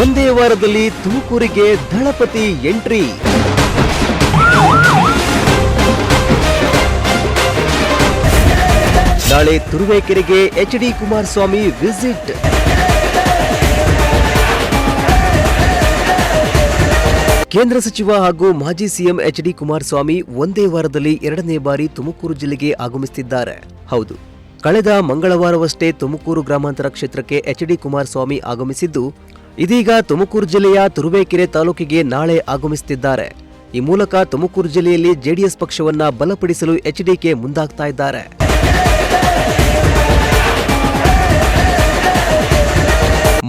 ಒಂದೇ ವಾರದಲ್ಲಿ ತುಮಕೂರಿಗೆ ದಳಪತಿ ಎಂಟ್ರಿ. ನಾಳೆ ತುರುವೇಕೆರೆಗೆ ಎಚ್.ಡಿ. ಕುಮಾರಸ್ವಾಮಿ ವಿಸಿಟ್. ಕೇಂದ್ರ ಸಚಿವ ಹಾಗೂ ಮಾಜಿ ಸಿಎಂ ಎಚ್.ಡಿ. ಕುಮಾರಸ್ವಾಮಿ ಒಂದೇ ವಾರದಲ್ಲಿ 2ನೇ ಬಾರಿ ತುಮಕೂರು ಜಿಲ್ಲೆಗೆ ಆಗಮಿಸುತ್ತಿದ್ದಾರೆ. ಹೌದು, ಕಳೆದ ಮಂಗಳವಾರವಷ್ಟೇ ತುಮಕೂರು ಗ್ರಾಮಾಂತರ ಕ್ಷೇತ್ರಕ್ಕೆ ಎಚ್.ಡಿ. ಕುಮಾರಸ್ವಾಮಿ ಆಗಮಿಸಿದ್ದು, ಇದೀಗ ತುಮಕೂರು ಜಿಲ್ಲೆಯ ತುರುವೇಕೆರೆ ತಾಲೂಕಿಗೆ ನಾಳೆ ಆಗಮಿಸುತ್ತಿದ್ದಾರೆ. ಈ ಮೂಲಕ ತುಮಕೂರು ಜಿಲ್ಲೆಯಲ್ಲಿ ಜೆಡಿಎಸ್ ಪಕ್ಷವನ್ನ ಬಲಪಡಿಸಲು ಎಚ್ಡಿಕೆ ಮುಂದಾಗ್ತಾ ಇದ್ದಾರೆ.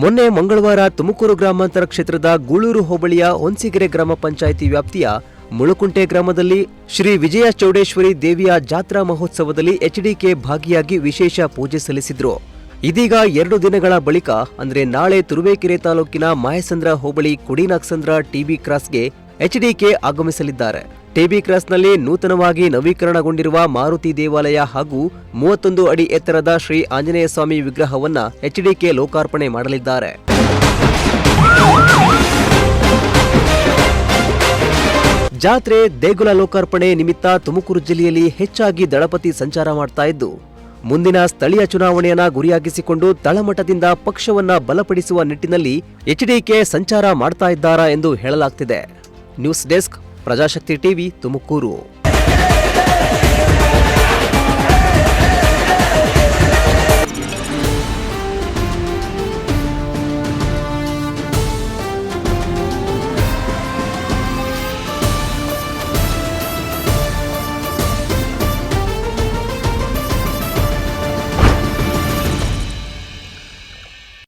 ಮೊನ್ನೆ ಮಂಗಳವಾರ ತುಮಕೂರು ಗ್ರಾಮಾಂತರ ಕ್ಷೇತ್ರದ ಗೂಳೂರು ಹೋಬಳಿಯ ಹೊನ್ಸಿಗೆರೆ ಗ್ರಾಮ ಪಂಚಾಯಿತಿ ವ್ಯಾಪ್ತಿಯ ಮುಳುಕುಂಟೆ ಗ್ರಾಮದಲ್ಲಿ ಶ್ರೀ ವಿಜಯ ಚೌಡೇಶ್ವರಿ ದೇವಿಯ ಜಾತ್ರಾ ಮಹೋತ್ಸವದಲ್ಲಿ ಎಚ್ಡಿಕೆ ಭಾಗಿಯಾಗಿ ವಿಶೇಷ ಪೂಜೆ ಸಲ್ಲಿಸಿದ್ರು. ಇದೀಗ 2 ದಿನಗಳ ಬಳಿಕ ಅಂದ್ರೆ ನಾಳೆ ತುರುವೇಕೆರೆ ತಾಲೂಕಿನ ಮಾಯಸಂದ್ರ ಹೋಬಳಿ ಕುಡಿನಾಕ್ಸಂದ್ರ ಟಿಬಿ ಕ್ರಾಸ್ಗೆ ಎಚ್ಡಿಕೆ ಆಗಮಿಸಲಿದ್ದಾರೆ. ಟಿಬಿ ಕ್ರಾಸ್ನಲ್ಲಿ ನೂತನವಾಗಿ ನವೀಕರಣಗೊಂಡಿರುವ ಮಾರುತಿ ದೇವಾಲಯ ಹಾಗೂ 31 ಅಡಿ ಎತ್ತರದ ಶ್ರೀ ಆಂಜನೇಯ ಸ್ವಾಮಿ ವಿಗ್ರಹವನ್ನ ಎಚ್ಡಿಕೆ ಲೋಕಾರ್ಪಣೆ ಮಾಡಲಿದ್ದಾರೆ. ಜಾತ್ರೆ ದೇಗುಲ ಲೋಕಾರ್ಪಣೆ ನಿಮಿತ್ತ ತುಮಕೂರು ಜಿಲ್ಲೆಯಲ್ಲಿ ಹೆಚ್ಚಾಗಿ ದಳಪತಿ ಸಂಚಾರ ಮಾಡ್ತಾ ಇದ್ದು, ಮುಂದಿನ ಸ್ಥಳೀಯ ಚುನಾವಣೆಯನ್ನ ಗುರಿಯಾಗಿಸಿಕೊಂಡು ತಳಮಟ್ಟದಿಂದ ಪಕ್ಷವನ್ನ ಬಲಪಡಿಸುವ ನಿಟ್ಟಿನಲ್ಲಿ ಎಚ್ಡಿಕೆ ಸಂಚಾರ ಮಾಡ್ತಾ ಇದ್ದಾರಾ ಎಂದು ಹೇಳಲಾಗ್ತಿದೆ. News desk, Prajashakti TV, Tumakuru.